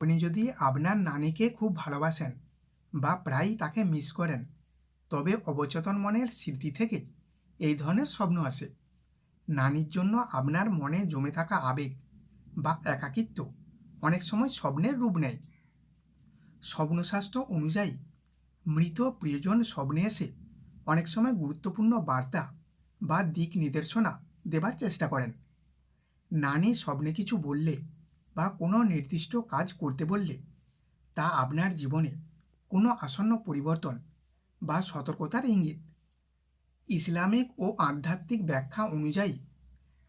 আপনি যদি আপনার নানিকে খুব ভালোবাসেন বা প্রায়ই তাকে মিস করেন, তবে অবচেতন মনের স্মৃতি থেকে এই ধরনের স্বপ্ন আসে। নানির জন্য আপনার মনে জমে থাকা আবেগ বা একাকিত্ব অনেক সময় স্বপ্নের রূপ নেয়। স্বপ্নশাস্ত্র অনুযায়ী মৃত প্রিয়জন স্বপ্নে এসে অনেক সময় গুরুত্বপূর্ণ বার্তা বা দিক নির্দেশনা দেবার চেষ্টা করেন। নানি স্বপ্নে কিছু বললে বা কোনো নির্দিষ্ট কাজ করতে বললে তা আপনার জীবনে কোনো আসন্ন পরিবর্তন বা সতর্কতার ইঙ্গিত। ইসলামিক ও আধ্যাত্মিক ব্যাখ্যা অনুযায়ী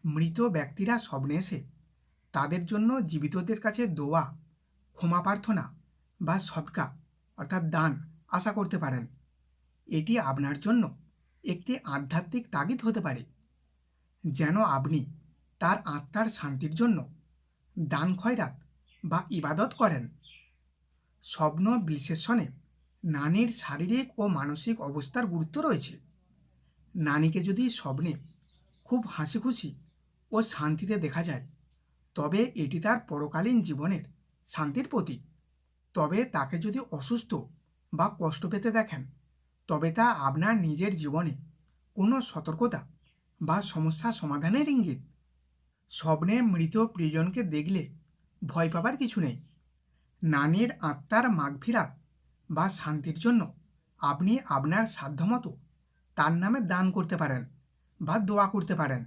মৃত ব্যক্তিরা স্বপ্নে এসে তাদের জন্য জীবিতদের কাছে দোয়া, ক্ষমা প্রার্থনা বা সদকা অর্থাৎ দান আশা করতে পারেন। এটি আপনার জন্য একটি আধ্যাত্মিক তাগিদ হতে পারে, যেন আপনি তার আত্মার শান্তির জন্য দান খয়রাত বা ইবাদত করেন। স্বপ্ন বিশ্লেষণে নানির শারীরিক ও মানসিক অবস্থার গুরুত্ব রয়েছে। নানিকে যদি স্বপ্নে খুব হাসিখুশি ও শান্তিতে দেখা যায়, তবে এটি তার পরকালীন জীবনের শান্তির প্রতীক। তবে তাকে যদি অসুস্থ বা কষ্ট পেতে দেখেন, তবে তা আপনার নিজের জীবনে কোনো সতর্কতা বা সমস্যা সমাধানের ইঙ্গিত। স্বপ্নে মৃত প্রিয়জনকে দেখলে ভয় পাবার কিছু নেই। নানির আত্মার মাগফিরাত বা শান্তির জন্য আপনি আপনার সাধ্যমতো তার নামে দান করতে পারেন বা দোয়া করতে পারেন।